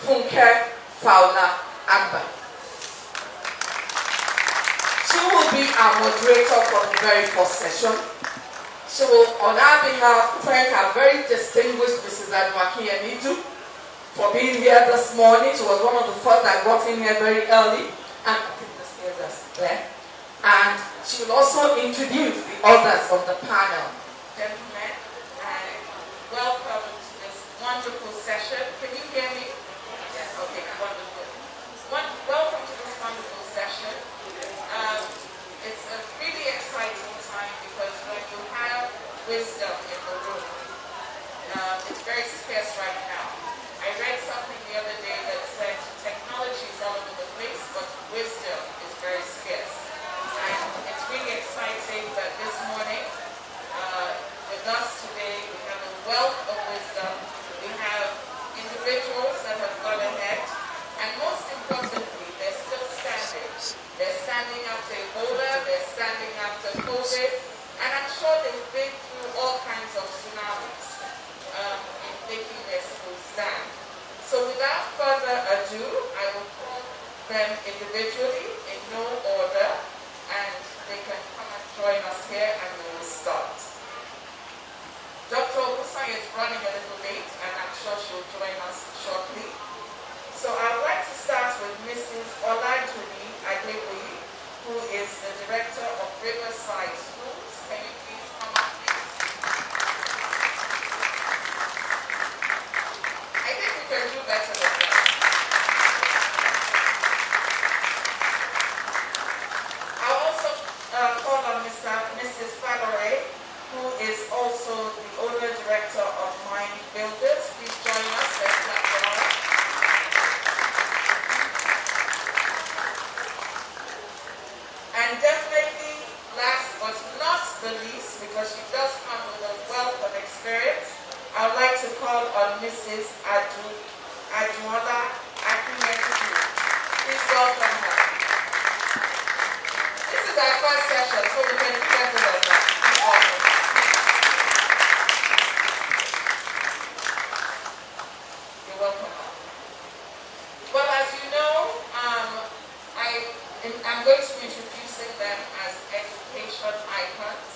Funke Fowler Agba. She will be our moderator for the very first session. She will, on our behalf, thank our very distinguished Mrs. Adwaki Enidu for being here this morning. She was one of the first that got in here very early, and I think the stairs are there. And she will also introduce the others of the panel. Gentlemen, and welcome to this wonderful session. Can you hear me? Yes, okay, wonderful. Welcome to this wonderful session. It's a really exciting time because when you have wisdom in the room, it's very scarce right now. I read something the other day that said technology is all over the place, but wisdom is very scarce. And it's really exciting that this morning, with us today, we have a wealth of wisdom. We have individuals that have gone ahead, and most importantly, they're still standing. They're standing after Ebola, they're standing after COVID, and I'm sure they've been through all kinds of tsunamis in making their school stand. So without further ado, I will call them individually in no order, and they can come and join us here, and we will start. Dr. Ogusan is running a little late, and I'm sure she'll join us shortly. So I'd like to start with Mrs. Oladuni Adeboye, who is the Director of Riverside Schools. Can you please come up, please? I think we can do better than that. I'll also call on Mrs. Falore, who is also the Owner Director of Mind Builders. Please join us. Let's clap for her. And definitely, last but not the least, because she does come with a wealth of experience, I would like to call on Mrs. Aduola Akinyekudu. Please welcome her. This is our first session, so we can do better than that. You're welcome. Well, as you know, I'm going to be introducing them as education icons.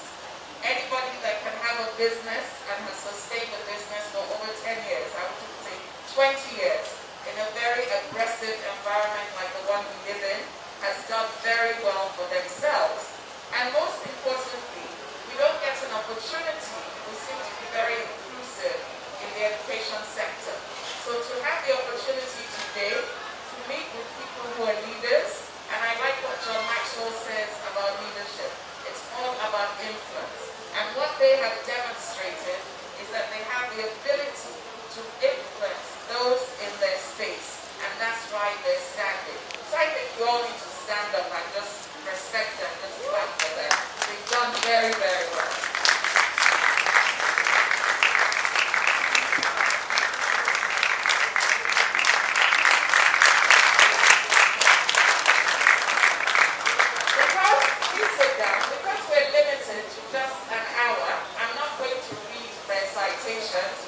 Anybody that can have a business and has sustained a business for over 10 years, I would say 20 years, in a very aggressive environment like the one we live in, has done very well for themselves. And most importantly, we don't get an opportunity. We seem to be very inclusive in the education sector. So to have the opportunity today to meet with people who are leaders, and I like what John Maxwell says about leadership. It's all about influence. And what they have demonstrated is that they have the ability to influence those in their space. And that's why they're standing. So I think you all need to stand up and just respect them, just clap for them. They've done very, very well.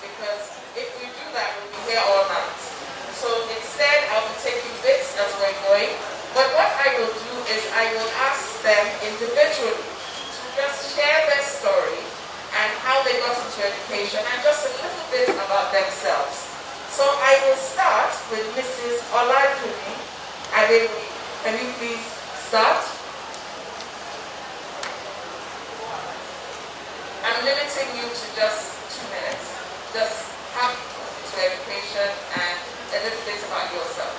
Because if we do that, we'll be here all night. So instead, I'll be taking bits as we're going. But what I will do is I will ask them individually to just share their story and how they got into education and just a little bit about themselves. So I will start with Mrs. Oladuni Adeboye. Can you please start? I'm limiting you to just 2 minutes. Just have to education and a little bit about yourself.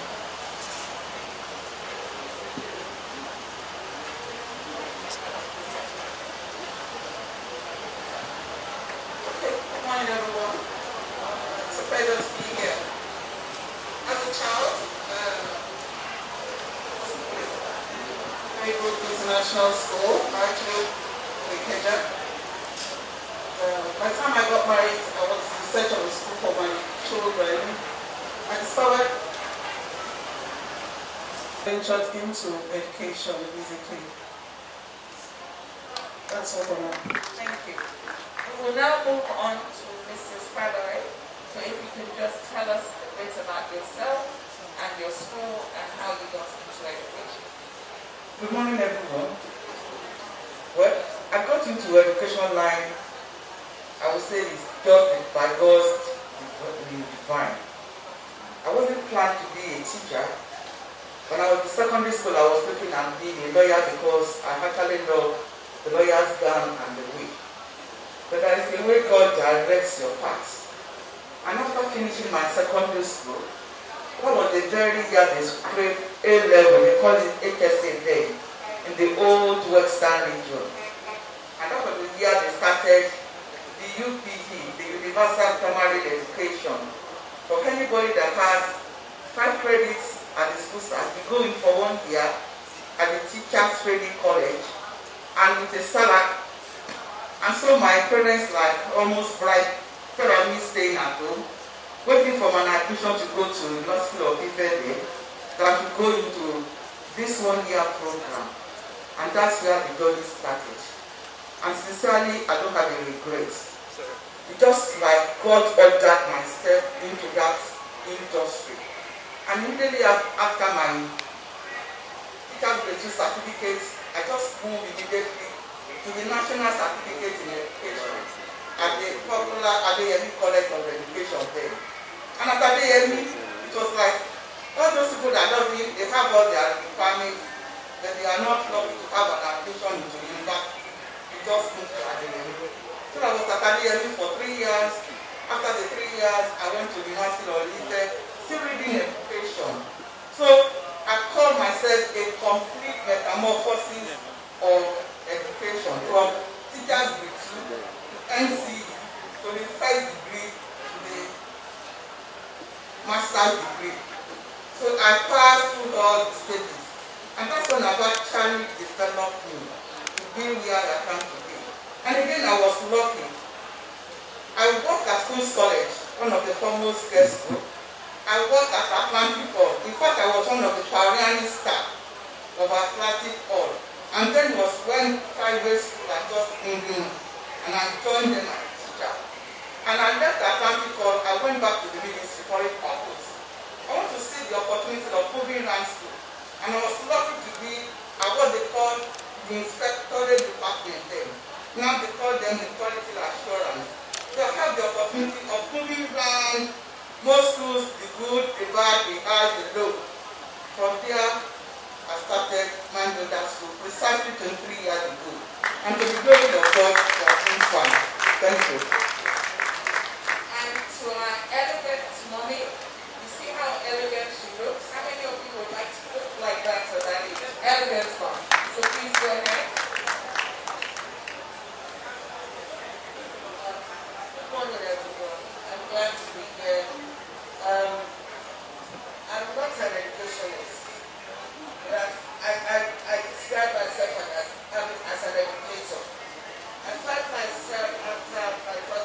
Okay, good morning everyone. It's a pleasure to be here. As a child, I go to international school, actually Ikeja. By the time I got married, I was in search of a school for my children. I discovered ventured into education basically. That's all for now. Thank you. We will now move on to Mrs. Falore. So if you could just tell us a bit about yourself your school and how you got into education. Good morning, everyone. Well, I got into education line, I would say it's just by God's divine. I wasn't planned to be a teacher. When I was in secondary school, I was looking at being a lawyer because I actually love the lawyer's gown and the wig. But there is a way God directs your path. And after finishing my secondary school, one of the very year they scraped A-level, they call it Ikeja then, in the old Western region. And that was the year they started the UPE, the Universal Primary Education. For anybody that has 5 credits at the school start, you go in for 1 year at the Teachers Training College and with a salary. And so my parents almost bribed me staying at home, waiting for my admission to go to University of Ikeja, that I should go into this 1-year program. And that's where the journey started. And sincerely, I don't have a regret. It's just like God ordered my step into that industry. And immediately after my teacher's graduate certificate, I just moved immediately to the National Certificate in Education at the popular Ikeja College of Education there. And at Ikeja, it was like all those people that don't really, they have all their requirements, but they are not lucky to have an admission into university. Just moved to Ikeja. So I was at Ikeja for 3 years. After the 3 years, I went to the University of Ikeja, still reading education. So I call myself a complete metamorphosis of education, from teacher's degree to NCE, to the first degree to the master's degree. So I passed through all the stages. And that's when I've actually developed me to be where I am today. And again, I was lucky. I worked at Queen's College, one of the foremost girls' schools. I worked at Atlantic Hall. In fact, I was one of the pioneering staff of Atlantic Hall. And then was when private school I just came in, and I joined them as a teacher. And I left Atlantic Hall, I went back to the ministry for a purpose. I want to see the opportunity of moving around school. And I was lucky to be at what they call the inspectorate department then. Now they call them the quality assurance. So I have the opportunity of moving around most schools, the good, the bad, the high, the low. From there, I started my middle school precisely 23 years ago. And to the glory of God, we are doing fine. Thank you. And to my elegant mommy, you see how elegant she looks? How many of you would like to look like that for that age? Elegant mom. So please go ahead. Good morning, everyone. I'm glad to be here. I'm not an educationist. I describe myself as an educator. I find myself after my first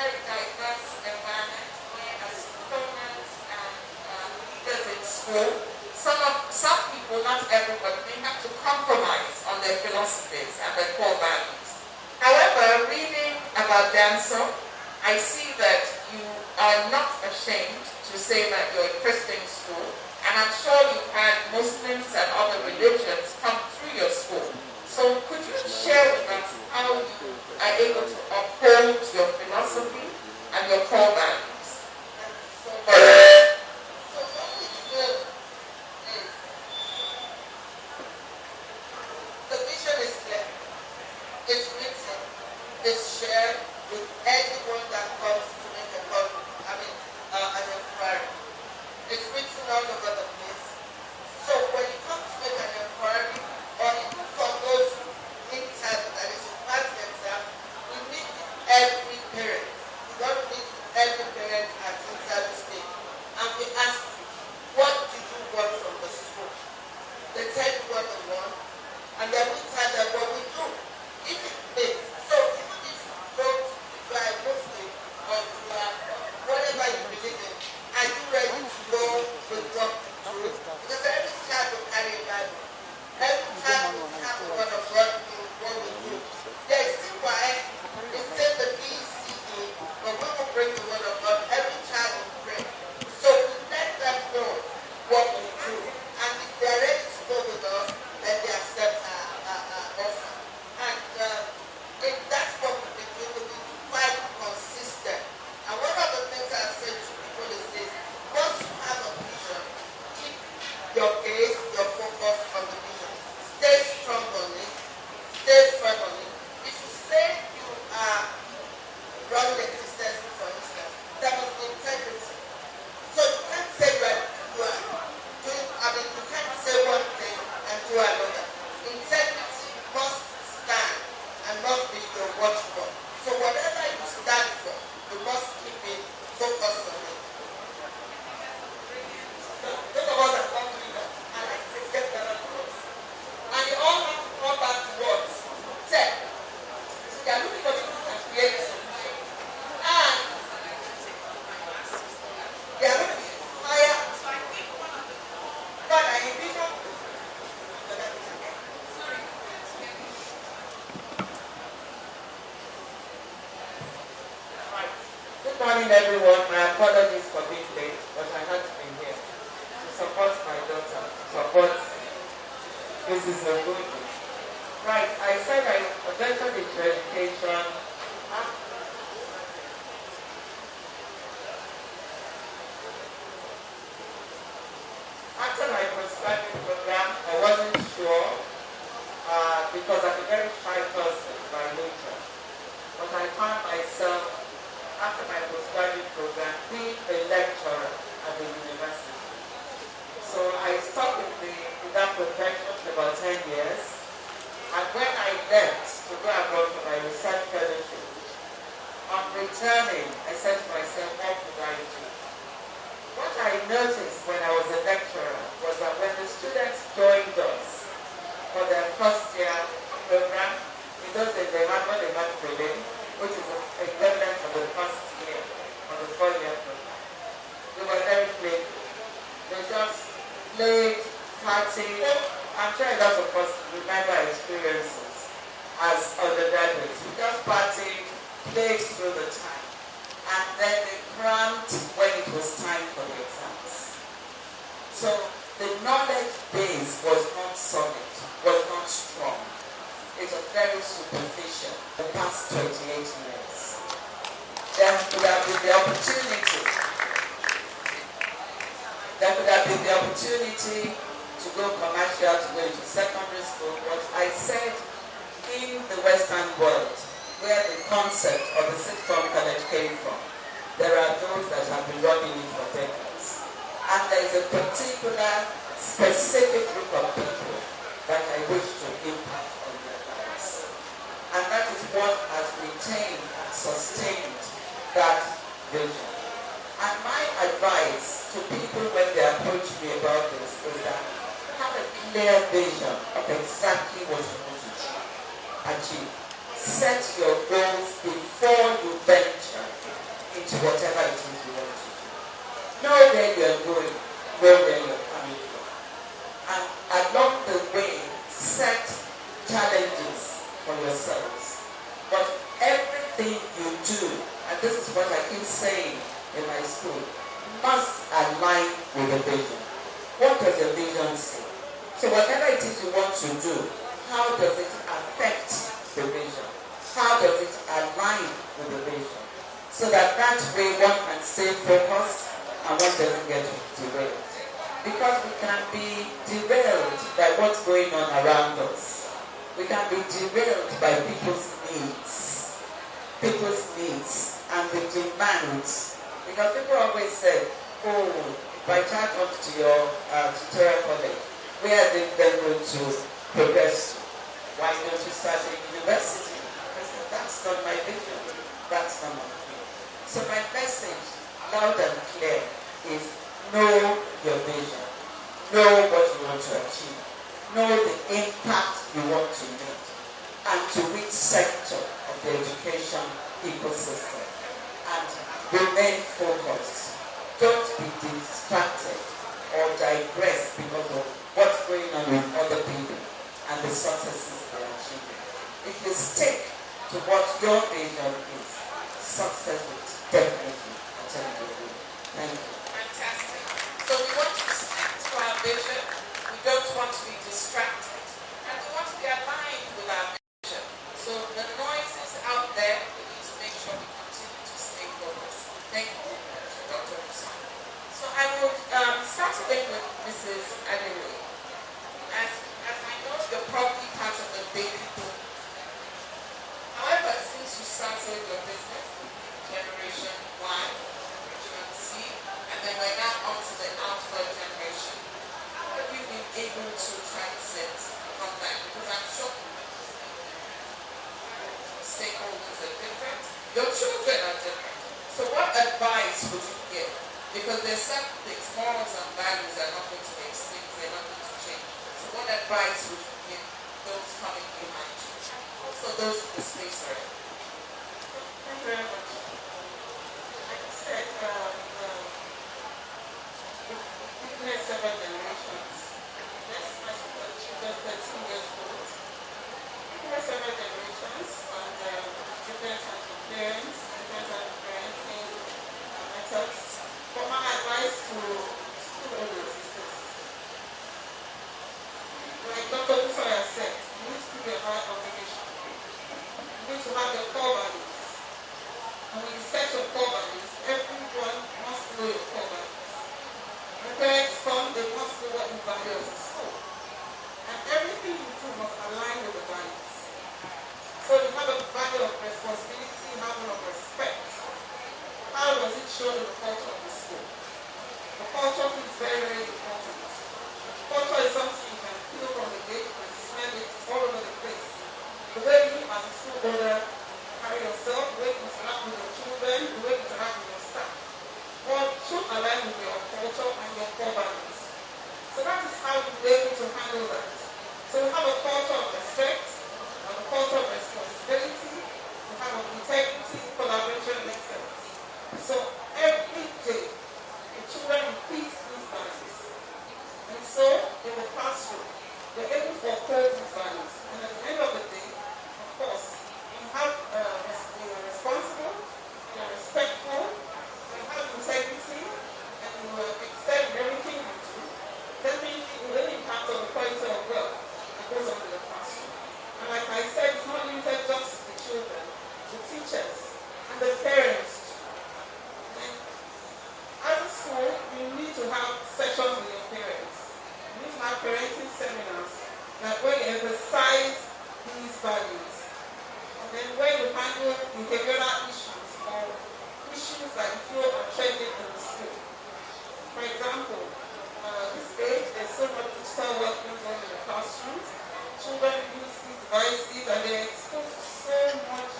very diverse environment where as students and leaders in school, some people, not everybody, may have to compromise on their philosophies and their core values. However, reading about Danso, I see that you are not ashamed to say that you're a Christian school, and I'm sure you've had Muslims and other religions come through your school. So could you share with us how you are able to uphold your philosophy and your core values? So what we do is, the vision is clear, it's written, it's shared with anyone that comes to make an inquiry. It's written all over the place. So when you come to make an inquiry, or even for those interns that is to pass the exam, we meet every parent. We don't meet every parent at interview stage. And we ask you, what do you want from the school? They tell you what they want, and then we tell them what we do. If it makes. So even if you are a Muslim or you are whatever you believe in, are you ready to go with what you do? Because every child will carry a Bible. Every child will have the word of God in what we do. There is still why it's still the BCE, but we will bring the word of God. Every child will pray. So we let them know what we do. And if they are ready to go with us, then they accept our offer. And if that's what we've been doing, we've been quite consistent. And one of the things I say to people is this: once you have a vision, keep your gaze, your focus on the vision. Stay strong on it. Stay firm on it. If you say you are running a business, for instance, there must be integrity. So you can't say you can't say one thing and do another. Integrity must stand and must be your watchword. So whatever you stand for, you must keep it focused on it. Those of us that come to that, and like things get better for us. And you all have to come back to what? Tech. So they are looking for people who can create a solution. And they are looking to hire. God, I envision. Good morning, everyone. My apologies for being late, but I had to be here to support my daughter, to support Mrs. Ogunju. Right, I said I ventured into education. After my postgraduate program, I wasn't sure because I'm a very shy person by nature. But I found myself, after my postgraduate program, being a lecturer at the university. So I stuck in that profession for about 10 years. And when I left to go abroad for my research fellowship, on returning, I said to myself, what would I do? What I noticed when I was a lecturer was that when the students joined us for their first year program, in those days they had what they had Berlin, which is the equivalent of the first year of the 4-year program. They were very playful. They just played, partied. I'm sure a lot of us remember our experiences as undergraduates. We just partied, played through the time. And then they cramped when it was time for the exams. So the knowledge base was not solid, was not strong. It was very superficial the past 28 years. There could have been the opportunity. There could have been the opportunity to go commercial, to go into secondary school, but I said in the Western world, where the concept of the sixth form college came from, there are those that have been running it for decades. And there is a particular, specific group of people that I wish to impact on their lives. And that is what has retained and sustained that vision. And my advice to people when they approach me about this is that have a clear vision of exactly what you want to achieve. Set your goals before you venture where you're going, know where you're coming from. And along the way, set challenges for yourselves. But everything you do, and this is what I keep saying in my school, must align with the vision. What does the vision say? So whatever it is you want to do, how does it affect the vision? How does it align with the vision? So that way one can stay focused and one doesn't get derailed. Because we can be derailed by what's going on around us. We can be derailed by people's needs and the demands. Because people always say, oh, if I child comes to your tutorial college, where are they then going to progress to? Why don't you start a university? I said, that's not my vision. That's not my vision. So my message, loud and clear, is know your vision. Know what you want to achieve. Know the impact you want to make. And to which sector of the education ecosystem. And remain focused. Don't be distracted or digress because of what's going on with other people and the successes they're achieving. If you stick to what your vision is, success will definitely attend to you. Thank you. Fantastic. So we want to stick to our vision. We don't want to be distracted. And we want to be aligned with our vision. So the noises out there, we need to make sure we continue to stay focused. Thank you, Dr. Musa. So I would start again with Mrs. Adewale. As I know, you're probably part of the big people. However, since you started your business, Generation Y, Generation C, and then we're now on to the outward generation, how have you been able to transit from that? Because I'm sure stakeholders are different, your children are different. So what advice would you give? Because there's certain things, morals and values are not going to be extinct, they're not going to change. So what advice would you give those coming behind you? Also those in the space already. Thank you very much. Like I said, we've had several generations. Yes, my sister, she just 13 years old. We've had several generations and different types of parents, different types of parenting methods. But my advice to school owners is this. Like Dr. Musa said, you need to keep your heart on vacation. You need to have your core values. And when you set your core values, everyone must know your core values. When parents come, they must know what you value as a school. And everything you do must align with the values. So you have a value of responsibility, you have one of respect. How does it show in the culture of the school? The culture is very, very important. Culture is something you can feel from the gate, you can smell it all over the place. The way you as a school owner carry yourself, the way you interact with your children, the way you interact with your staff, all should align with your culture and your core values. So that is how you be able to handle that. So we have a culture of respect, a culture of responsibility, we have of integrity, collaboration, and excellence. So every day, the children repeat these values. And so, in the classroom, they're able to uphold these values. And at the end of the day, of course, you have you're responsible, you're respectful, you have integrity, and you excel in everything you do. Definitely, it will impact on the quality of work that goes on in the classroom. And like I said, it's not limited just to the children, the teachers, and the parents. As a school, you need to have sessions with your parents. You need to have parenting seminars that where you emphasize these values. And then where you handle behavioral issues or issues that you feel are trending in the school. For example, this age, there's so much digital work going on in the classrooms. Children use these devices and they're exposed to so much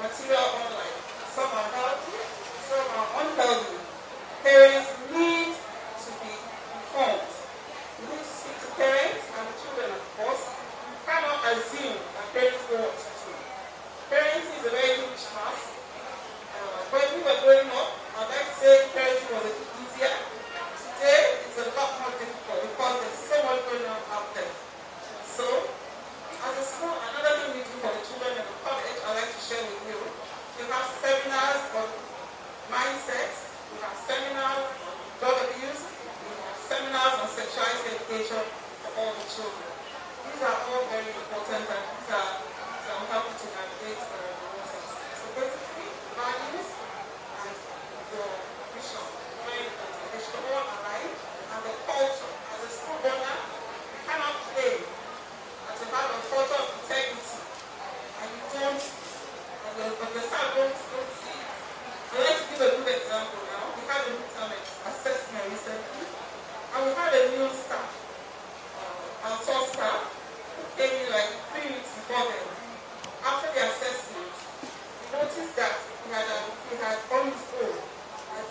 material online. Some are healthy, some are unhealthy. Parents need to be informed. You need to speak to parents and the children, of course. You cannot assume that parents know what to do. Parenting is a very huge task. When we were growing up, I'd like to say parenting was a bit easier. specialized education for all the children. These are all very important, and these are happy to navigate the process. So basically, values and your vision, very important. They should all align, and the culture. As a school owner, you cannot claim that you have a culture of integrity, and you don't, and the staff don't see it. I'd like to give a good example now. We had a midterm assessment recently, and we had a new staff, our TOSSE staff, who came in like 3 weeks before them. After the assessment, we noticed that he had on his own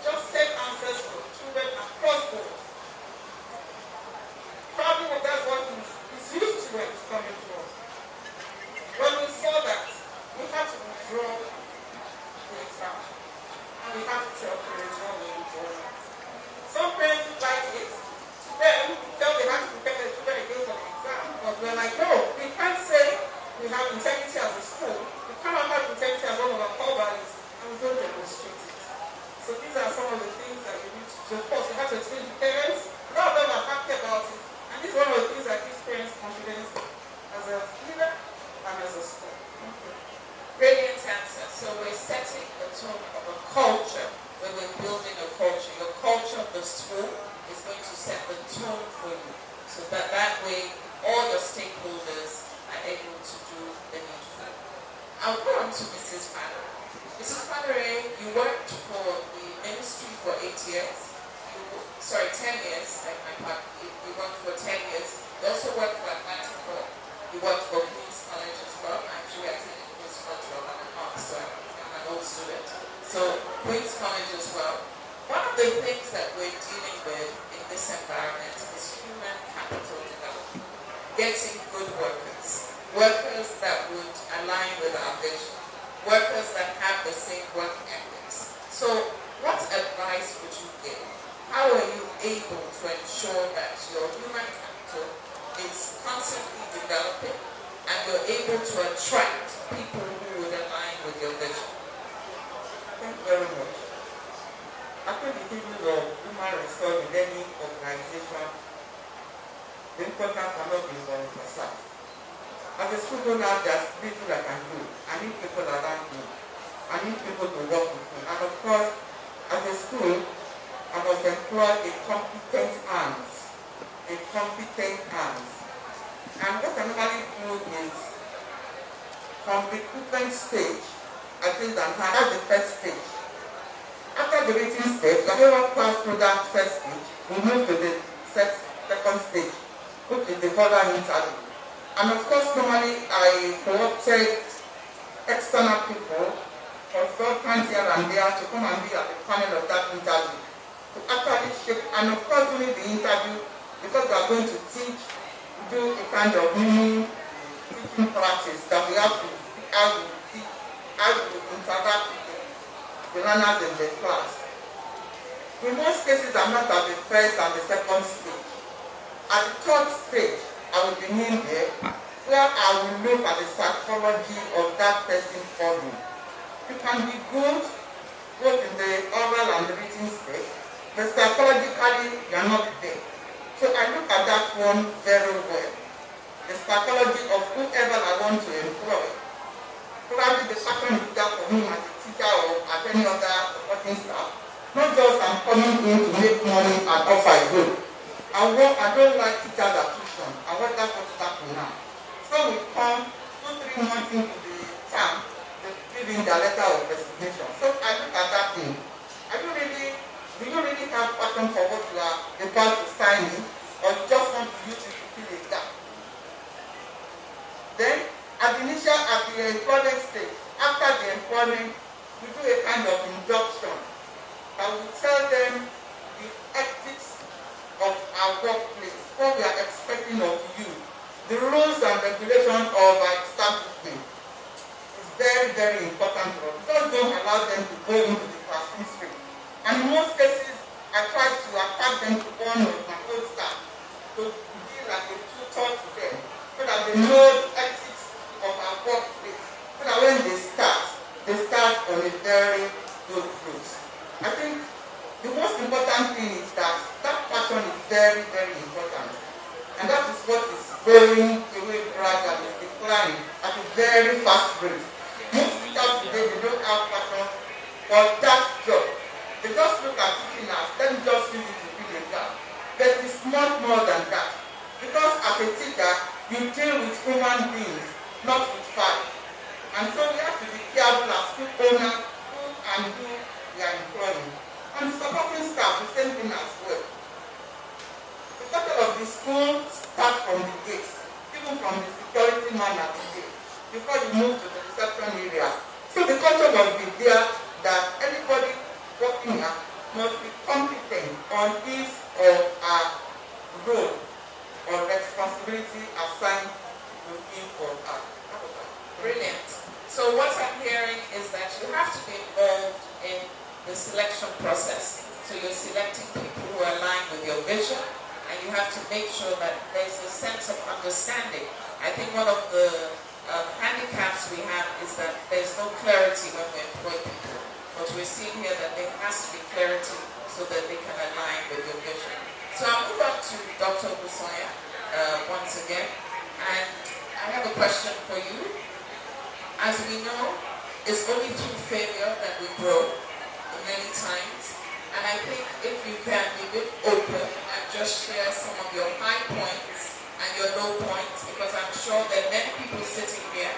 just 10 answers for children across board. Probably that's what he's used to when he's coming to us. When we saw that, we had to withdraw the exam. And we had to tell parents how we withdraw it. Some parents didn't like it. To them, we felt they had to prepare the children again for the exam. But we're like, no, we can't say we have integrity as a school. We cannot have integrity as one of our core values, and we don't demonstrate it. So these are some of the things that we need to do. Of course, we have to explain to parents. A lot of them are happy about it. And this is one of the things that gives parents confidence as a leader and as a school. Brilliant answer. So we're setting the tone of a culture when we're building a culture. Your culture of the school is going to set the tone for you. So that way all your stakeholders are able to do the needful. I'll go on to Mrs. Fadere. Mrs. Fadere, you worked for the ministry for 8 years. 10 years, like my part. You worked for 10 years. You also worked for Atlantic Hall. You worked for Queen's College as well. Actually, I attended Queen's College for 1.5, so I'm an old student. So Queen's College as well. One of the things that we're dealing with in this environment is human capital development. Getting good workers. Workers that would align with our vision. Workers that have the same work ethics. So what advice would you give? How are you able to ensure that your human capital is constantly developing and you're able to attract people who would align with your vision? Thank you very much. After the issue of human resource in any organization, the importance cannot be emphasized. As a school owner, there's little I can do. I need people around me. I need people to work with me. And of course, as a school, I must employ a competent hands. And what I normally do is, from recruitment stage, I think that's the first stage. After the rating stage, whoever passed through that first stage, we move to the second stage, which is the further interview. And of course, normally I co-opted external people, consultants here and there, to come and be at the panel of that interview. To actually shape, and of course during the interview, because we are going to teach, do a kind of mini teaching practice that we have to how to interact with the learners in the class. In most cases, I'm not at the first and the second stage. At the third stage, I will be in there, where I will look at the psychology of that person for me. You can be good, both in the oral and the written stage, but psychologically, you are not there. So I look at that one very well. The psychology of whoever I want to employ. Probably the second leader for me as a teacher or as any other supporting staff. Not just I'm coming in to make money and off I go. I don't like teachers attrition. I want that what's happening now. So we come 2-3 months into the term, they give in their letter of resignation. So I look at that thing. Do you really have passion for what you are about to sign in, or you just want to use it to fill a gap? Then, at the employment stage, after the employment, we do a kind of induction. And we tell them the ethics of our workplace, what we are expecting of you, the rules and regulations of our establishment. It's very, very important for us. Just don't allow them to go into the classroom street. And in most cases, I try to attach them to one of my old staff to be like a tutor to them, so that they know the ethics of our workplace, so that when they start on a very good foot. I think the most important thing is that passion is very, very important. going away gradually, declining at a very fast rate. Most teachers today, they don't have passion for that job. They just look at it now, let me just use it to be a job. But it's much more than that. Because as a teacher, you deal with human beings, not with fire. And so we have to be careful as school owners who and who we are employing. And supporting staff, the same thing as well. The culture of the school starts from the gates, even from the security man at the gate, before you move to the reception area. So the culture must be there that anybody working here must be competent on his or her role or responsibility assigned to him or her. Brilliant. So what I'm hearing is that you have to be involved in the selection process. So you're selecting people who align with your vision, and you have to make sure that there's a sense of understanding. I think one of the handicaps we have is that there's no clarity when we employ people. But we're seeing here that there has to be clarity so that they can align with your vision. So I'll move on to Dr. Busoya once again. And I have a question for you. As we know, it's only through failure that we grow many times. And I think if you can be a bit open and just share some of your high points and your low points, because I'm sure there are many people sitting here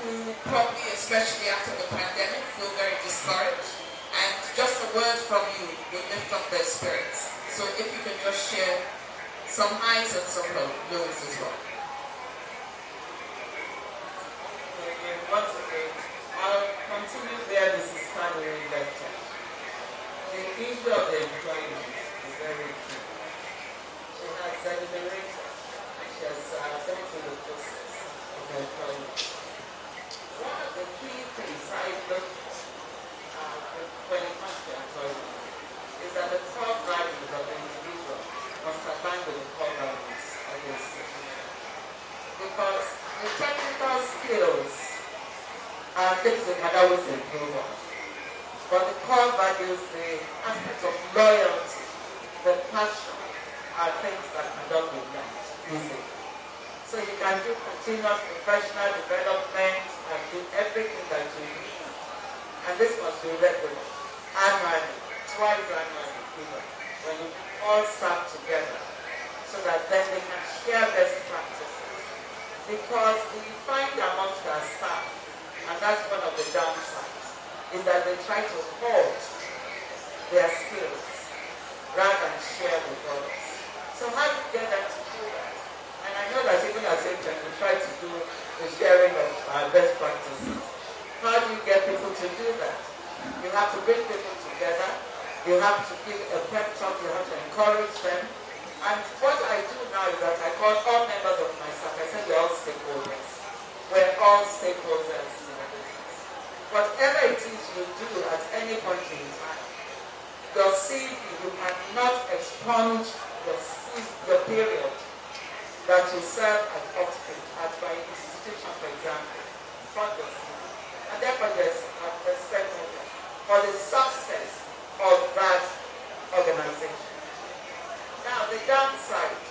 who probably, especially after the pandemic, feel very discouraged. And just a word from you will lift up their spirits. So if you can just share some highs and some lows as well. Once again, I'll continue where this is finally lecture. The issue of the employment is very key. She has deliberated and she has gone through the process of employment. One of the key things I look for when it comes to employment is that the core values of the individual must align with the core values of the institution. Because the technical skills are things we can always improve on. But the core values, the aspects of loyalty, the passion, are things that cannot be learned easily. So you can do continuous professional development and do everything that you need. And this must be regular, annually, twice annually even, when you all start together, so that then they can share best practices. Because we find amongst our staff, and that's one of the downsides, is that they try to hold their skills rather than share with others. So how do you get them to do that? And I know that even as agents, we try to do the sharing of best practices. How do you get people to do that? You have to bring people together. You have to give a pep talk. You have to encourage them. And what I do now is that I call all members of my staff. I say we're all stakeholders. We're all stakeholders. Whatever it is you do at any point in time, your CV, you cannot expunge your period that you serve at Oxford, at my institution, for example, from your CV. And therefore, there's a statement for the success of that organization. Now, the downside,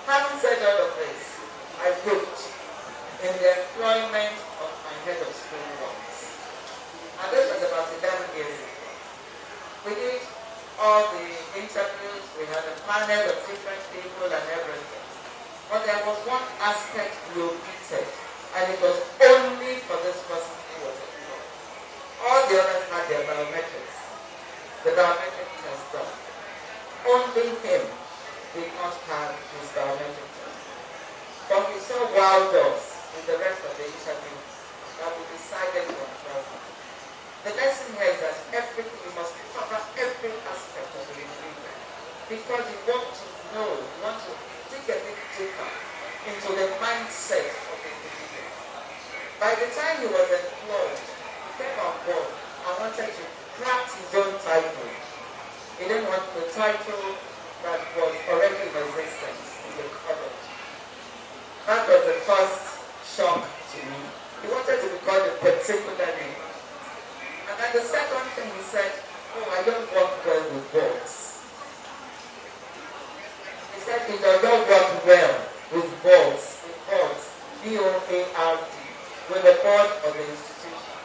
having said all of this, I looked in the employment of my head of school once. And this was about 11 years ago. We did all the interviews, we had a panel of different people and everything. But there was one aspect we omitted, and it was only for this person who was employed. All the others had their biometrics. The biometric test done. Only him did not have his biometric test. But we saw wild dogs in the rest of the interview that we decided to employ. The lesson here is that everything, you must cover every aspect of the recruitment, because you want to know, you want to dig a bit deeper into the mindset of the individual. By the time he was employed, he came on board and wanted to craft his own title. He didn't want the title that was already in existence in the college. That was the first shock to me. He wanted to be called a particular name. And then the second thing he said, oh, I don't work well with words. He said he does not work on well with boards, B-O-A-R-D, with the board of the institution.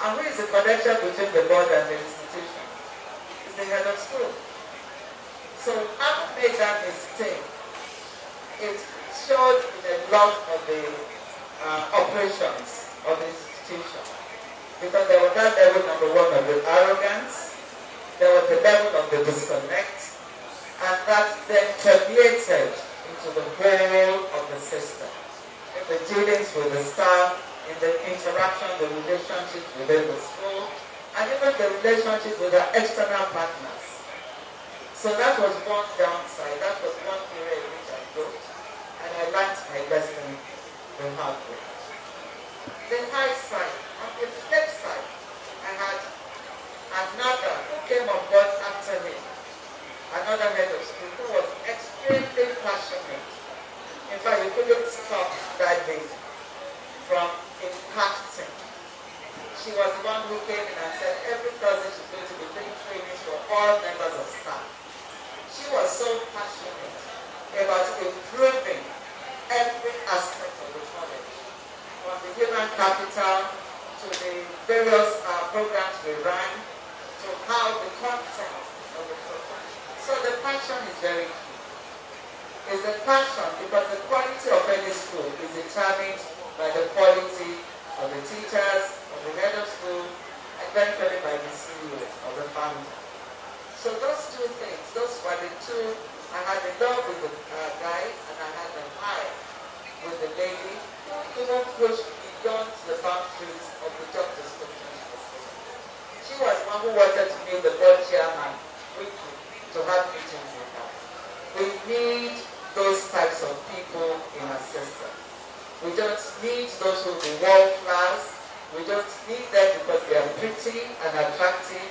And who is the connection between the board and the institution? It's the head of school. So having made that mistake, it showed in a lot of the operations of the institution. Because there was that level, number one, of the arrogance, there was the level of the disconnect, and that then permeated into the whole of the system. In the dealings with the staff, in the interaction, the relationships within the school, and even the relationship with the external partners. So that was one downside, that was one area in which I wrote, and I learned my lesson the hard way. The high side, on the flip side, I had another who came on board after me, another head of school who was extremely passionate. In fact, you couldn't stop that lady from impacting. She was the one who came in and said every Thursday she's going to be doing trainings for all members of staff. She was so passionate about improving every aspect of the college, from the human capital to the various programs we ran, to how the content of the program. So the passion is very key. It's the passion because the quality of any school is determined by the quality of the teachers, of the head of school, and eventually by the CEO of the family. So those two things, those were the two. I had a love with the guy, and I had an eye with the lady who even pushed beyond the boundaries of the job description. She was one who wanted to be the board chairman weekly to have meetings with her. We need those types of people in our system. We don't need those who be wallflowers. We don't need them because they are pretty and attractive.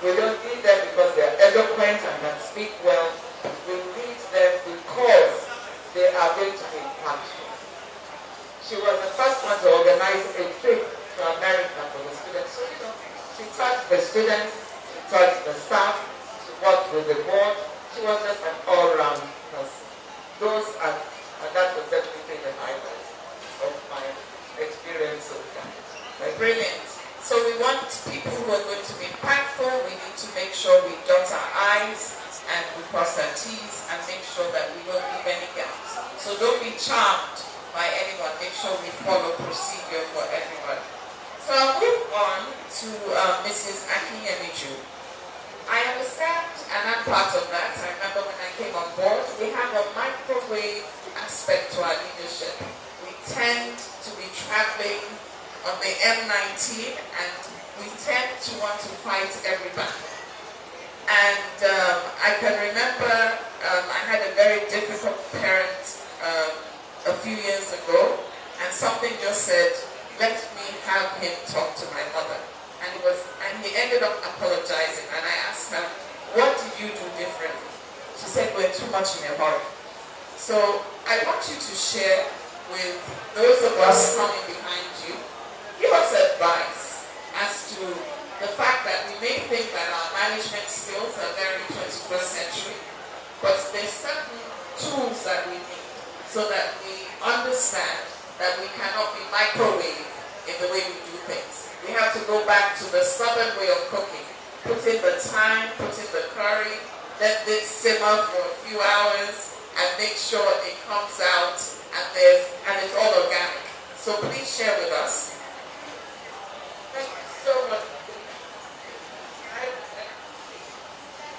We don't need them because they are eloquent and can speak well. We need them because they are going to be impactful. She was the first one to organize a trip to America for the students. So, she taught the students, she taught the staff, she worked with the board. She was just an all-round person. And that was definitely the highlight of my experience so far. Brilliant. So we want people who are going to be impactful. We need to make sure we dot our I's and we cross our T's and make sure that we don't leave any gaps. So don't be charmed by anyone. Make sure we follow procedure for everyone. So I'll move on to Mrs. Akinyemiju. I understand, and I'm part of that. I remember when I came on board, we have a microwave aspect to our leadership. We tend to be traveling on the M19, and we tend to want to fight every battle. And I can remember I had a very difficult parent a few years ago, and something just said, let me have him talk to my mother. And he ended up apologizing, and I asked her, what did you do differently? She said, we're too much in a hurry. So I want you to share with those of us coming behind you, give us advice as to the fact that we may think that our management skills are very 21st century, but there's certain tools that we need so that we understand that we cannot be microwave in the way we do things. We have to go back to the southern way of cooking. Put in the thyme, put in the curry, let it simmer for a few hours, and make sure it comes out and it's all organic. So please share with us. Thank you so much.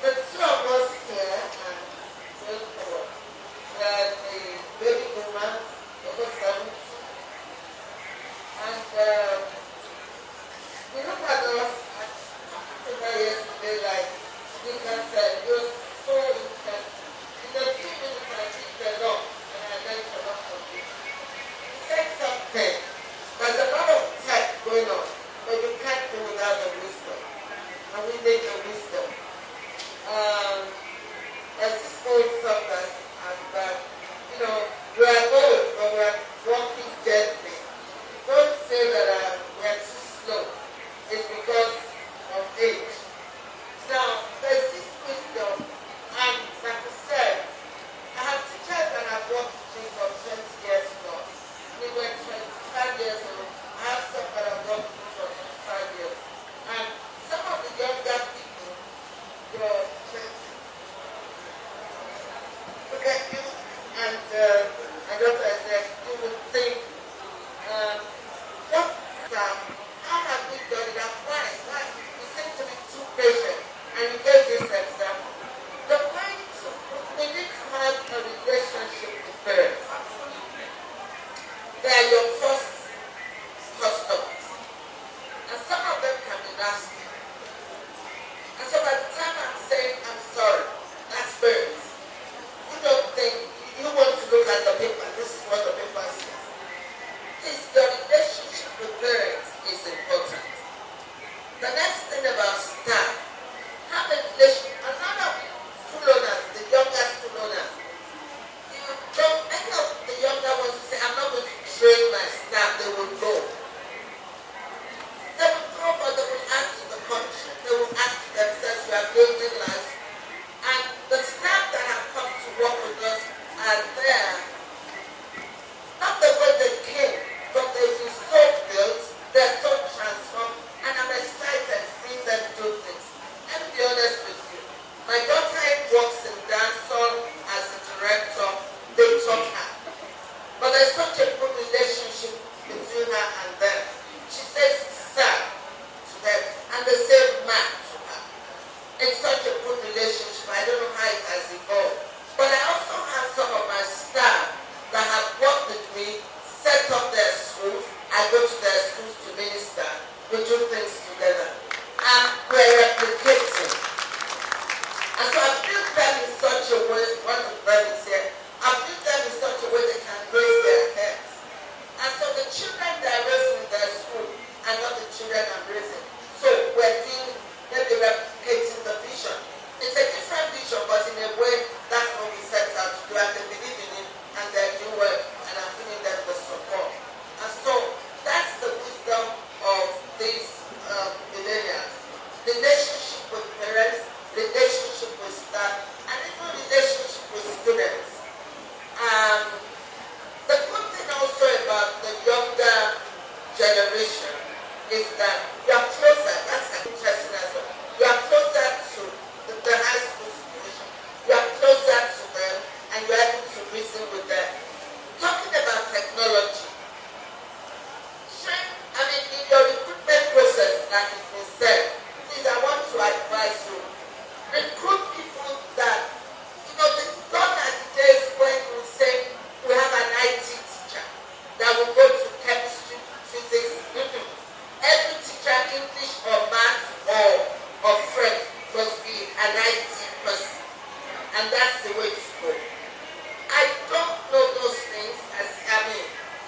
The two of us here and going forward, the baby boomers, over 70, and we look at us yesterday like Nika said, it was so interesting. In the few minutes I teach a lot and I learned a lot from you. He said something. There's a lot of tech going on, but you can't do without the wisdom. And we need the wisdom. There's this old song that, we are old, but we are walking gently. Don't say that we are too slow. It's because of age. Now, there's this wisdom, and like I said, I have teachers look at you and my daughter said, you would think, what, how have we done it and why? Why? You seem to be too patient. And you gave this example. The way we need to have a relationship with parents. They are your first customers. And some of them can be nasty. And so by the time I'm saying I'm sorry, that's parents. You don't think, you want to look at the paper, this is what the paper says. It's the relationship with parents is important. The next thing about staff, have a relationship. A lot of school owners, the younger school owners, many of the younger ones say, I'm not going to train my staff, they will go. They will go, but they will add to the country. They will add to themselves. We are building lives. And the staff that have come to work with us are there, not the way they came, but they've been so built, they're so transformed, and I'm excited seeing them do things. Let me be honest with you. My daughter works in Danson as a director. They taught her. But there's such a good relationship between her and them. She says sir to them, and they say ma to her. It's such a good relationship. I don't know how it has evolved. But I also have some of my staff that have worked with me, set up their schools. I go to their schools to minister. We do things together. And we're replicating. And so I built them in such a way, one of them is here, I built them in such a way they can raise their heads. And so the children they are raising in their school are not the children I'm raising. So we're doing, maybe replicating the vision. It's a different vision, but in a way, that's what we set out to do. And they believe in it, and they're doing well, and I'm giving them the support. And so that's the wisdom of these millennials. Relationship with parents, relationship with staff, and even relationship with students. The good thing also about the younger generation is that you are closer. That's interesting as well. You are closer to the high school situation. You are closer to them, and you are able to reason with them. Talking about technology, in your recruitment process, like it's been said, please, I want to advise you. Recruit people that, the gone are the days when we say we have an IT teacher that will go to chemistry, physics. Every teacher, English or math or French, must be an IT person. And that's the way to go. I don't know those things.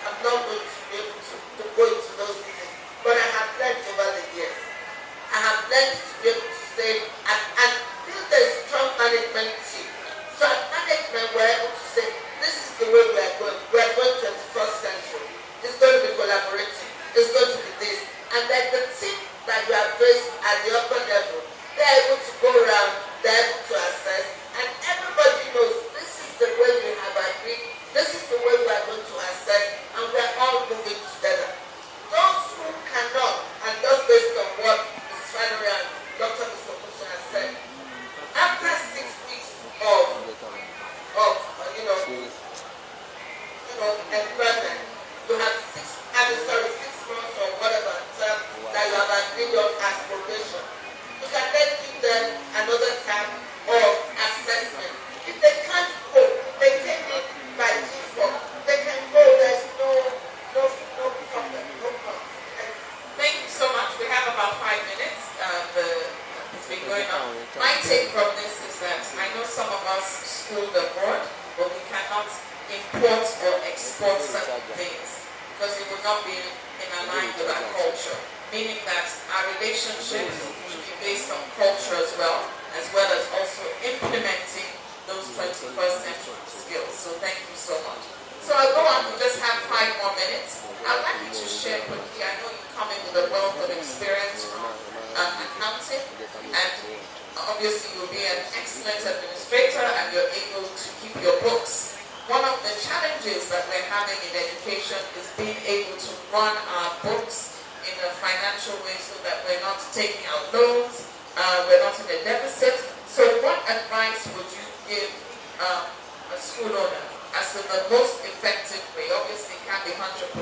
I'm not going to be able to go into those things. But I have learned over the years. I have learned to be able to say and build a strong management team. So at management, we're able to say, this is the way we are going. We are going 21st century. It's going to be collaborative. It's going to be this. And then the team that you have raised at the upper level, they're able to go around, they're able to assess, and everybody knows this is the way we have agreed, this is the way we are going to assess, and we are all moving together. Those who cannot, and just based on what Ms. Flannery and Dr. Mr. Kusun has said, after 6 weeks of employment, you have 6 months or whatever term that you have agreed on as probation. You can then give them another term of assessment. If they can't go, they came in by default. They can go, there's no problem, no problem. Thank you so much. We have about 5 minutes. It's been going on. My take from this is that I know some of us schooled abroad, but we cannot import or export certain things because it would not be in line with our culture. Meaning that our relationships should be based on culture as well as also implementing those 21st century skills. So thank you so much. So I'll go on. We just have 5 more minutes. I'd like you to share quickly. I know you come in with a wealth of experience from accounting, and obviously you'll be an excellent administrator and you're able to keep your books. One of the challenges that we're having in education is being able to run our books in a financial way so that we're not taking out loans, we're not in a deficit. So what advice would you give a school owner as to the most effective way. Obviously, it can't be 100%,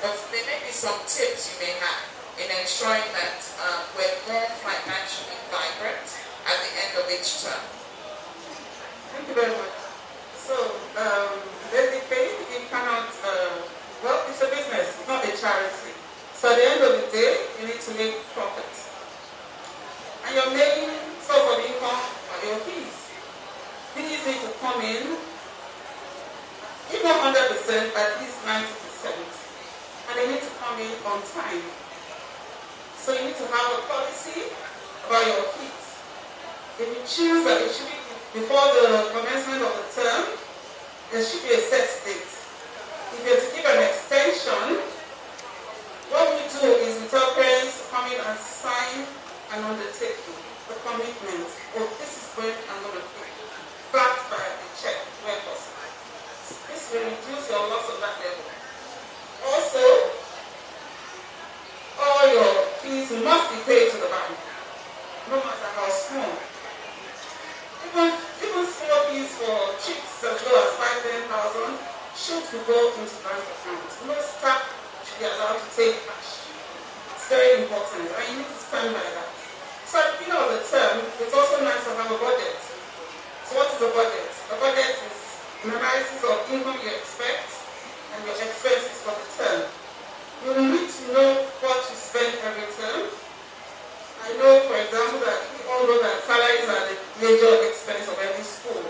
but there may be some tips you may have in ensuring that we're more financially vibrant at the end of each term. Thank you very much. So, basically, you cannot, well, it's a business, it's not a charity. So at the end of the day, you need to make profit. And your main source of income are your fees. These need to come in, if not 100%, at least 90%. And they need to come in on time. So you need to have a policy about your fees. If you choose that it should be before the commencement of the term, there should be a set date. If you're to give an extension, what we do is we tell parents to come in and sign an undertaking, a commitment. Oh, this is when I'm going to pay, backed by a check where possible. This will reduce your loss of that level. Also, all your fees must be paid to the bank, no matter how small. Even small fees for chips as low as 5,000-10,000 should go into bank accounts. No staff should be allowed to take cash. It's very important, and you need to stand by that. So at the beginning of the term, it's also nice to have a budget. So what is a budget? A budget is an analysis of income you expect and your expenses for the term. You need to know what you spend every term. I know, for example, that we all know that salaries are the major expense of every school.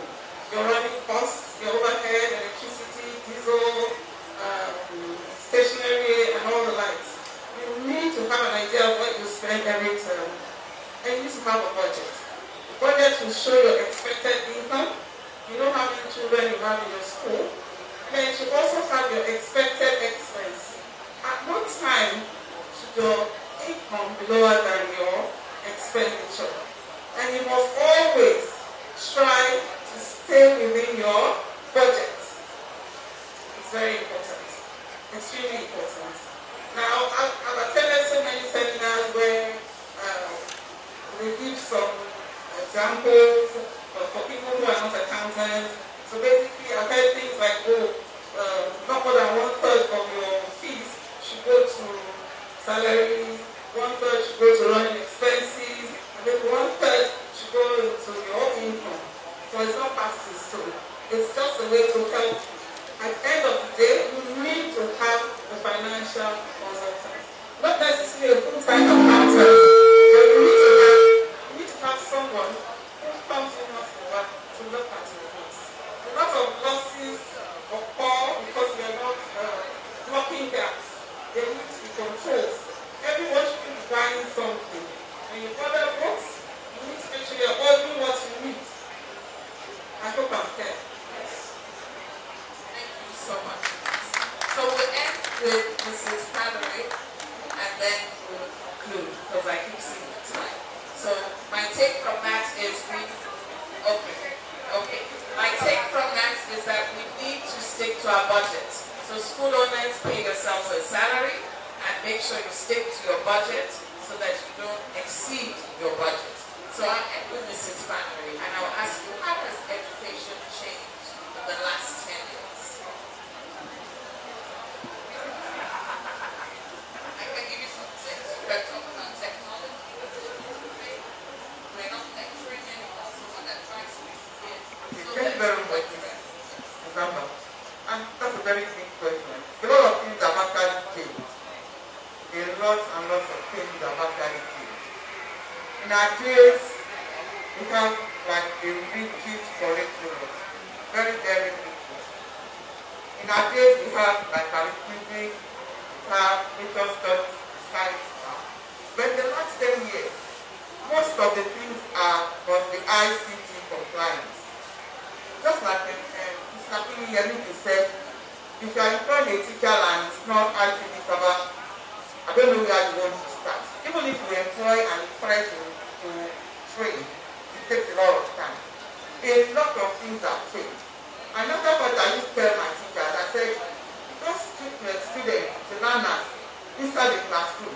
Your running costs, your overhead, electricity, diesel, stationery, and all the lights. You need to have an idea of what you spend every term. And you need to have a budget. The budget will show your expected income. You know how many children you have in your school. And then you should also have your expected expense. At what time should your income be lower than your expenditure? And you must always try to stay within your budget. It's very important. Extremely important. Now, I've attended so many seminars where they give some examples for people who are not accountants. So basically, I've heard things like, not more than 1/3 of your fees should go to salaries, 1/3 should go to running expenses, and then 1/3 should go into your income. So it's not past history. It's just a way to help you. At the end of the day, you need to have a financial consultant. Not necessarily a full-time accountant, but you need to have someone who comes in once in a while to look at your books. A lot of losses occur because we are not blocking gaps. There need to be controls. Everyone should be buying something. When you order books, you need to make sure you're ordering what you need. I hope I'm clear. Yes. Thank you so much. So we'll end with Mrs. Mallory, and then we'll conclude, because I keep seeing the time. So my take from that is okay. My take from that is that we need to stick to our budget. So school owners, pay yourselves a salary and make sure you stick to your budget so that you don't exceed your budget. So I'll end with Mrs. Mallory, and I'll ask you, how has education changed in the last 10 years? I can give you some tips. We're talking about technology. We're not lecturing anymore, so what advice we should give? Thank you very much, Example. And that's a very big question. A lot of things have actually changed. A lot and lots of things have actually changed. In our days, we have like a rigid curriculum. Very, very rigid. In our days, we have like arithmetic, we have nature studies, science now. But in the last 10 years, most of the things must be ICT compliant. Just like Mr. Pini said, if you are employing a teacher and it's not ICT covered, I don't know where you want to start. Even if you employ and you try to train, it takes a lot of time. A lot of things have changed. Another what I used to tell my teachers, I said, those students, the learners, inside the classroom,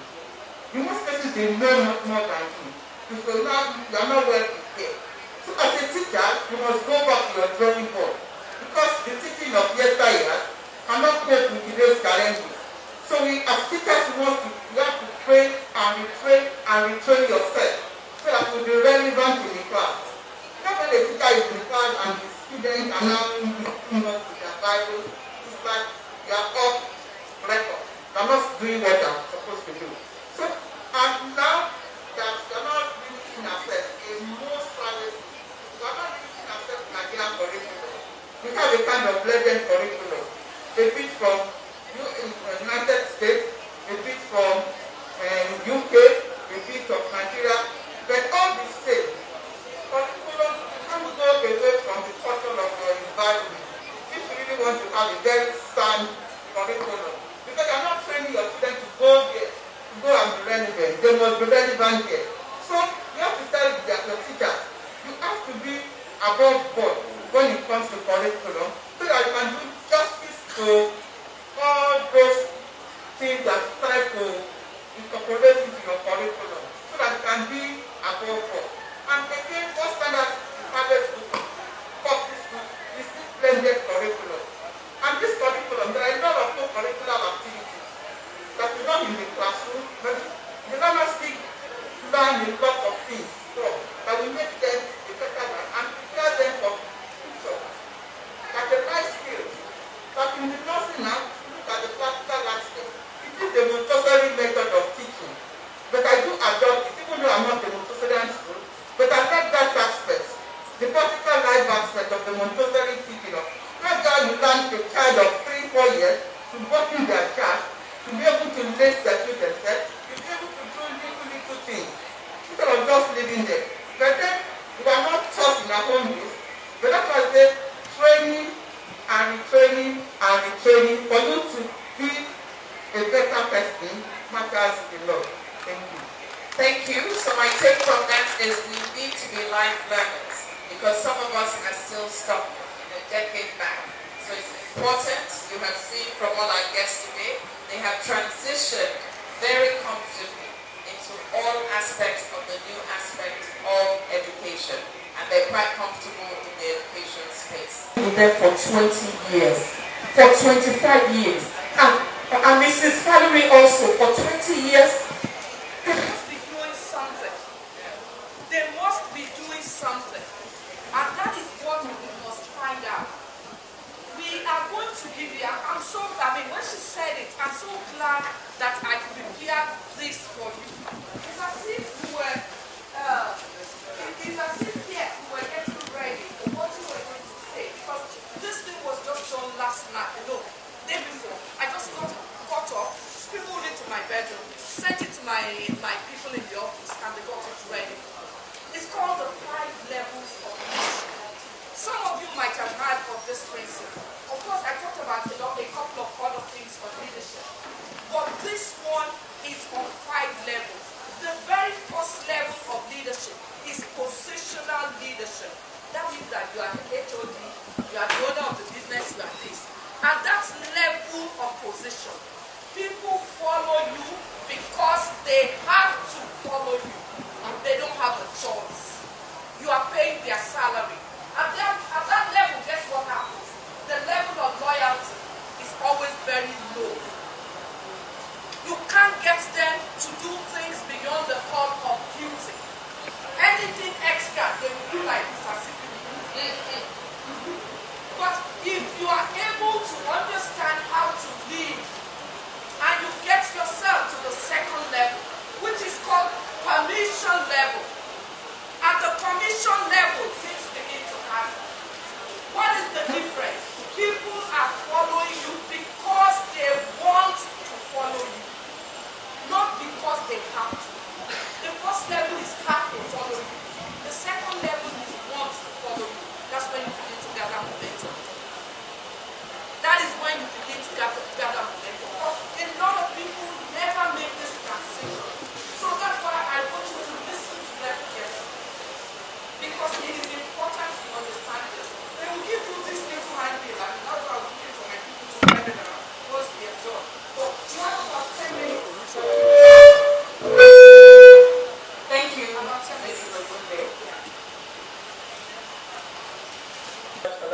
in most cases they know much more than you. Because you are not well prepared. So as a teacher, you must go back to your drawing board. because the teaching of yesteryear cannot cope with today's challenges. So we as teachers you have to train and retrain and retrain yourself so that you'll be relevant in the class. Not when the teacher is in class and the students are now looking up to their Bible, it's like you are off record. You're not doing what you're supposed to do. So, and now that you're not limiting ourselves in most private schools, you're not limiting ourselves in Nigerian curriculum. We have a kind of blended curriculum. A bit from United States, a bit from UK, a bit of Nigeria, but all the same. Curriculum, you can't go away from the culture of your environment. If you really want to have a very sound curriculum, because you're not training your students to go there, to go and be relevant. They must be relevant here. So you have to tell your teachers, you have to be above board when it comes to curriculum, so that you can do justice to all those things that you try to incorporate into your curriculum, so that you can be above board. And again, what standards private school, public school, is this blended curriculum. And this curriculum, there are a lot of co-curricular activities that we learn in the classroom, but the learners still learn a lot of things that will make them a better man and prepare them for the future. That the life skills, that in the nursing now, look at the practical aspect. It is the Montessori method of teaching. But I do adopt it, even though I'm not a Montessorian school, but I like that aspect, the practical life aspect of the Montessori teaching of not how you learn a child of 3-4 years to work in their child, to be able to lay settle themselves, to be able to do little things, instead of just living there. But then, we are not taught in our own ways, but that's why I say training and retraining and retraining for you to be a better person matters a lot. Thank you. Thank you. So my take from that is we need to be life learners, because some of us are still stuck in a decade back. So it's important. You have seen from all our guests today, they have transitioned very comfortably into all aspects of the new aspect of education, and they're quite comfortable in the education space. Been there for 20 years, for 25 years, and Mrs. Valerie also for 20 years. They must be doing something. They must be doing something, and that is what we must find out. We are going to give you. When she said it, I'm so glad that I could prepare this for you. It's as if we were, we were getting ready for what we were going to say. Because this thing was just done last night, day before. I just got off, scribbled it to my bedroom, sent it to my people in the office, and they got it ready. It's called the 5 levels of leadership. Some of you might have heard of this principle. Of course, I talked about a couple of other things on leadership. But this one is on 5 levels. The very first level of leadership is positional leadership. That means that you are the HOD, you are the owner of the business, you are this. And that's level of position. People follow you because they have to follow you. They don't have a choice. You are paying their salary. At that level,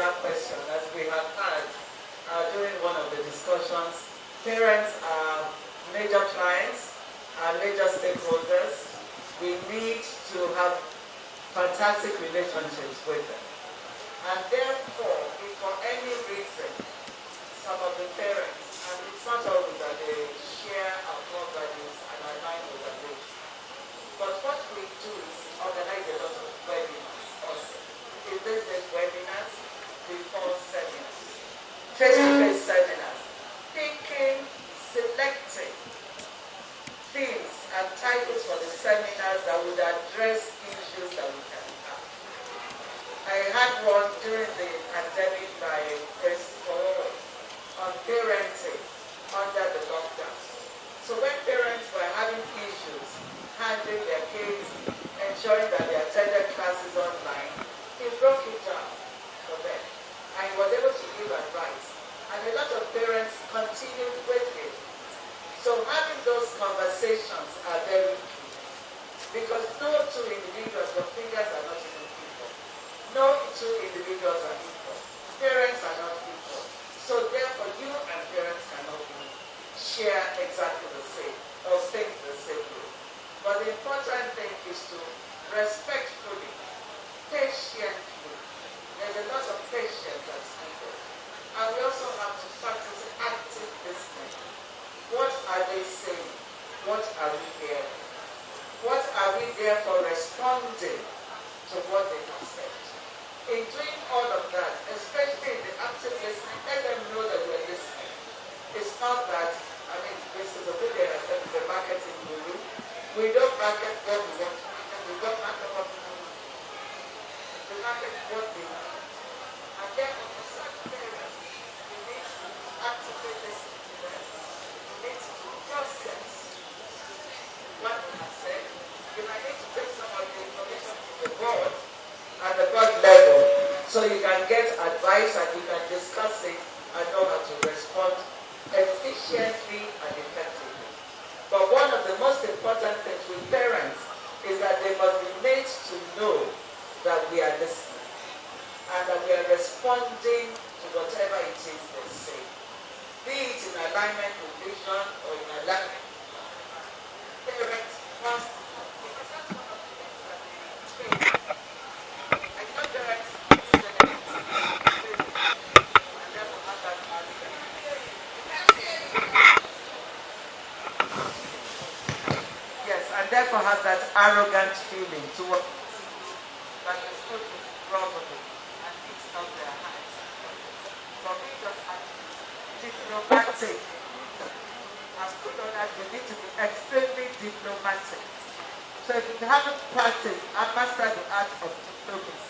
similar question as we have had during one of the discussions. Parents are major clients, are major stakeholders. We need to have fantastic relationships with them. And therefore, if for any reason, some of the parents, and it's not always that they share our core values and align with our beliefs, but what we do is organize a lot of webinars also. In this days, webinars before seminars, face-to-face seminars, picking, selecting themes and titles for the seminars that would address issues that we can have. I had one during the pandemic by Chris Forward on parenting under the lockdown. So when parents were having issues handling their kids, ensuring that they attended classes online, he broke it down for them. And he was able to give advice. And a lot of parents continued with it. So having those conversations are very key. Because no two individuals, your fingers are not even equal. No two individuals are equal. Parents are not equal. So therefore you and parents cannot share exactly the same or think the same way. But the important thing is to respectfully, patiently, there's a lot of patience that's needed. And we also have to practice active listening. What are they saying? What are we hearing? What are we there for responding to what they have said? In doing all of that, especially in the active listening, let them know that we're listening. It's not that, I mean, this is a good day, I said, it's a marketing guru. We don't market what we want. We don't market what we want. We market what we want. And therefore, for such parents, we need to actively listen to them. We need to process what we have said. You might need to take some of the information to the board at the board level so you can get advice and you can discuss it and know how to respond efficiently and effectively. But one of the most important things with parents is that they must be made to know that we are listening and that we are responding to whatever it is they say. Be it in alignment with vision or in alignment with parents must, because that's one of the things that they train. I know parents and therefore have that argument. Yes, and therefore have that arrogant feeling towards that the school is probable and it's not their hands. For me, just diplomatic. As good owners, you need to be extremely diplomatic. So if you haven't practiced and mastered the art of diplomacy,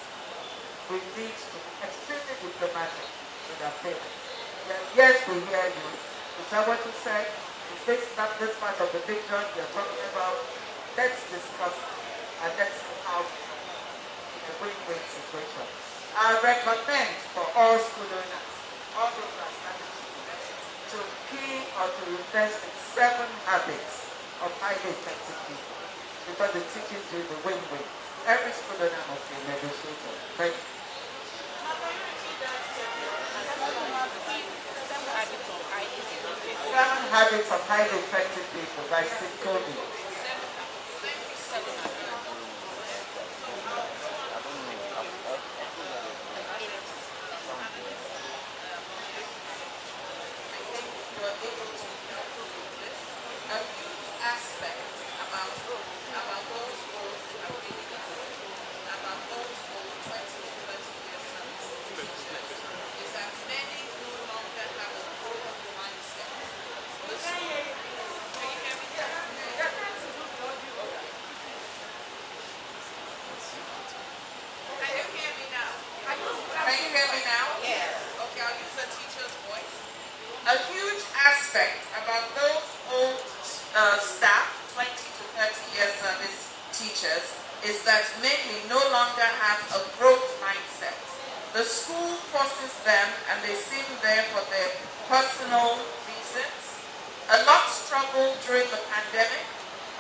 we need to be extremely diplomatic with our parents. Yes, we hear you. Is that what you said? Is this not this part of the vision you're talking about? Let's discuss it and let's see how in a win-win situation. I recommend for all school owners, all those who are starting to key or to invest in 7 habits of highly effective people because it teaches you the win-win. Every school owner must be a negotiator. Thank you. 7 habits of highly effective people by Steve Covey. A huge aspect about those old staff, 20 to 30 years service teachers, is that many no longer have a growth mindset. The school forces them and they seem there for their personal reasons. A lot struggled during the pandemic.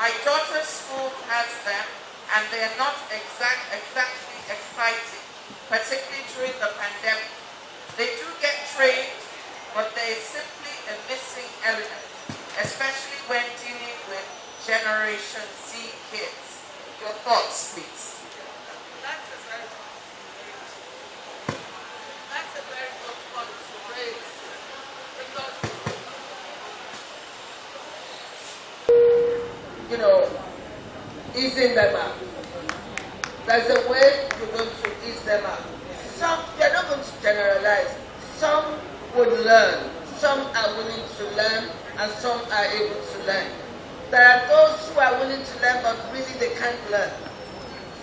My daughter's school has them and they're not exactly exciting, particularly during the pandemic. trained, but there is simply a missing element, especially when dealing with Generation Z kids. Your thoughts, please. That's a very good point to raise, because easing them up. There's a way you're going to ease them up. Some, they're not going to generalize. Some would learn. Some are willing to learn, and some are able to learn. There are those who are willing to learn, but really they can't learn.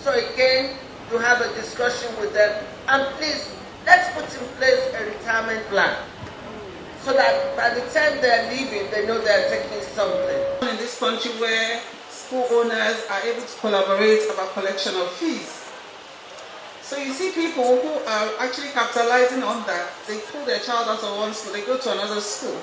So again, you have a discussion with them, and please, let's put in place a retirement plan, so that by the time they're leaving, they know they're taking something. in this country where school owners are able to collaborate about collection of fees. So you see people who are actually capitalizing on that. They pull their child out of one school, they go to another school.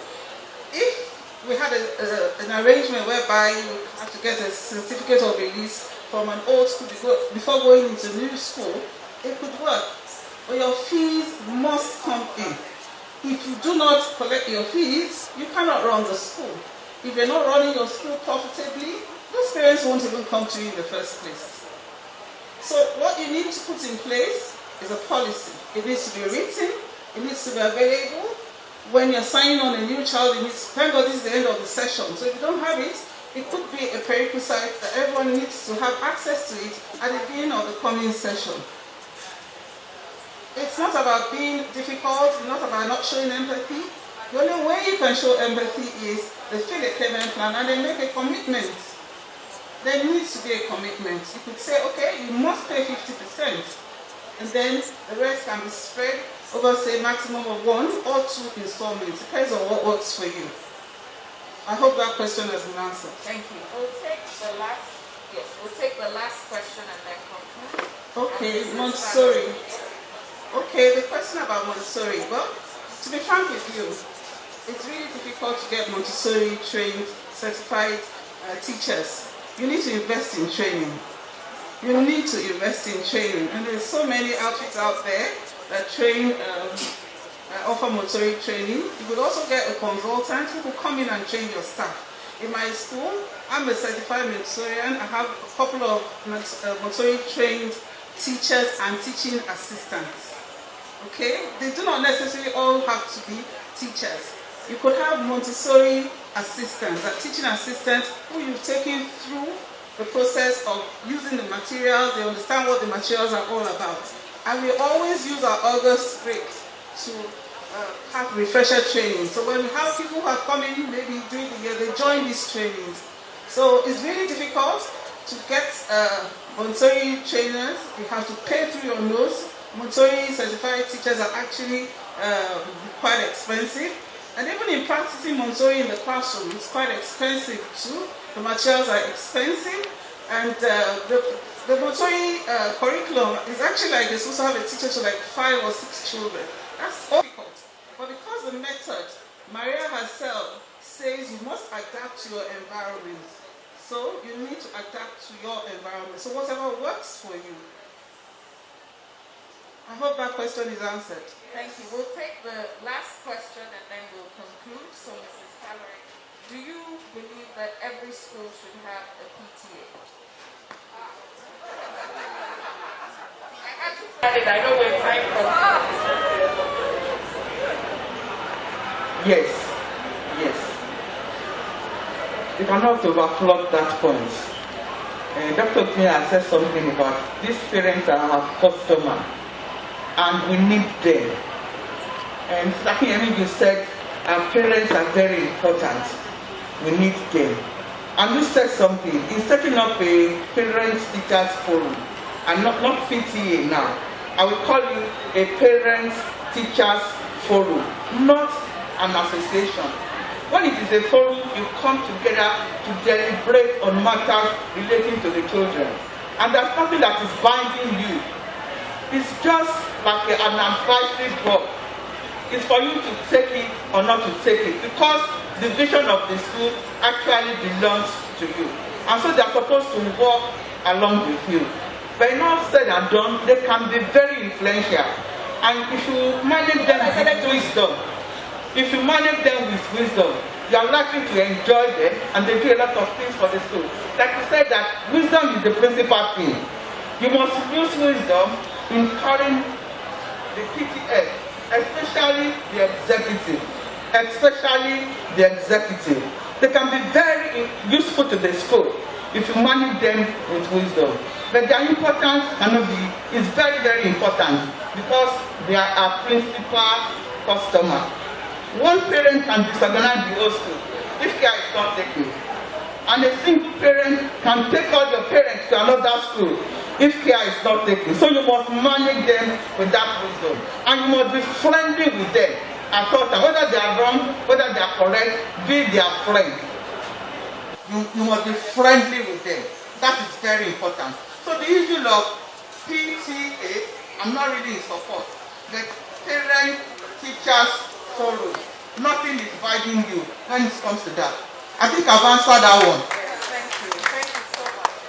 If we had an arrangement whereby you have to get a certificate of release from an old school before going into a new school, it could work. But your fees must come in. If you do not collect your fees, you cannot run the school. If you're not running your school profitably, those parents won't even come to you in the first place. So what you need to put in place is a policy. It needs to be written, it needs to be available. When you're signing on a new child, thank God this is the end of the session. So if you don't have it, it could be a prerequisite that everyone needs to have access to it at the beginning of the coming session. It's not about being difficult, it's not about not showing empathy. The only way you can show empathy is they fill a payment plan and they make a commitment. There needs to be a commitment. You could say, okay, you must pay 50%, and then the rest can be spread over, say, maximum of 1 or 2 installments. Depends on what works for you. I hope that question has been answered. Thank you. We'll take the last question and then conclude. Okay, Montessori. Okay, the question about Montessori. Well, to be frank with you, it's really difficult to get Montessori trained, certified teachers. You need to invest in training. You need to invest in training. And there's so many outfits out there that train, offer Montessori training. You could also get a consultant who will come in and train your staff. In my school, I'm a certified Montessorian. I have a couple of Montessori trained teachers and teaching assistants. Okay? They do not necessarily all have to be teachers. You could have Montessori assistants, teaching assistants who you've taken through the process of using the materials. They understand what the materials are all about. And we always use our August break to have refresher training. So when we have people who are coming maybe during the year, they join these trainings. So it's really difficult to get Montessori trainers. You have to pay through your nose. Montessori certified teachers are actually quite expensive. And even in practicing Montessori in the classroom, it's quite expensive too. The materials are expensive. And the Montessori curriculum is actually like they're supposed to have a teacher to like 5 or 6 children. That's difficult. But because the method, Maria herself says you must adapt to your environment. So you need to adapt to your environment. So whatever works for you. I hope that question is answered. Thank you. We'll take the last question and then we'll conclude. So, Mrs. Calorie, do you believe that every school should have a PTA? I know where time comes. Yes. You cannot overflow that point. Dr. Tina said something about these parents are our customer. And we need them. And like you said, our parents are very important. We need them. And you said something, it's setting up a parents teachers forum, and not PTA now. I will call you a parents teachers forum, not an association. When it is a forum, you come together to deliberate on matters relating to the children. And there's nothing that is binding you. It's just like an advisory board. It's for you to take it or not to take it, because the vision of the school actually belongs to you. And so they're supposed to work along with you. But enough said and done, they can be very influential. And if you manage them with wisdom, you are likely to enjoy them, and they do a lot of things for the school. Like you said, that wisdom is the principal thing. You must use wisdom in carrying the PTA, especially the executive. They can be very useful to the school if you manage them with wisdom. But their importance is very, very important because they are our principal customer. One parent can disorganize the whole school if care is not taken. And a single parent can take all your parents to another school if care is not taken. So you must manage them with that wisdom. And you must be friendly with them at all times. Whether they are wrong, whether they are correct, be their friend. You must be friendly with them. That is very important. So the issue of PTA, I'm not really in support. The parent, teachers, sorrow. Nothing is dividing you when it comes to that. I think I've answered that one. Yes, thank you. Thank you so much.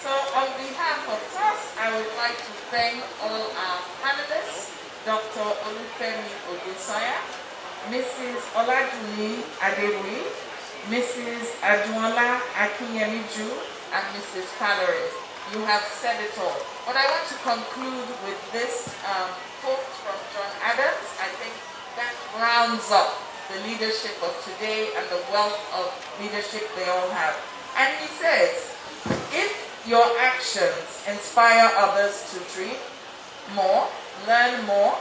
So on behalf of TOSSE, I would like to thank all our panelists, Dr. Olufemi Ogunsoya, Mrs. Oladuni Adewi, Mrs. Aduola Akinyemiju, and Mrs. Valerie. You have said it all. But I want to conclude with this quote from John Adams. I think that rounds up the leadership of today and the wealth of leadership they all have. And he says, if your actions inspire others to dream more, learn more,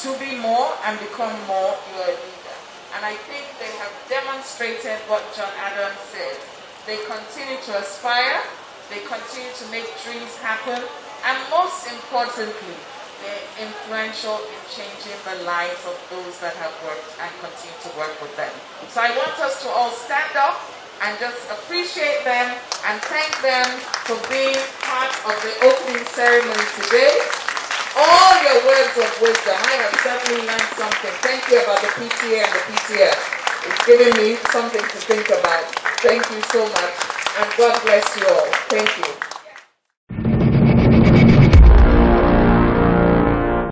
to be more, and become more, you are a leader. And I think they have demonstrated what John Adams said. They continue to aspire, they continue to make dreams happen, and most importantly, they're influential in changing the lives of those that have worked and continue to work with them. So I want us to all stand up and just appreciate them and thank them for being part of the opening ceremony today. All your words of wisdom, I have certainly learned something. Thank you about the PTA and the PTF. It's given me something to think about. Thank you so much, and God bless you all. Thank you.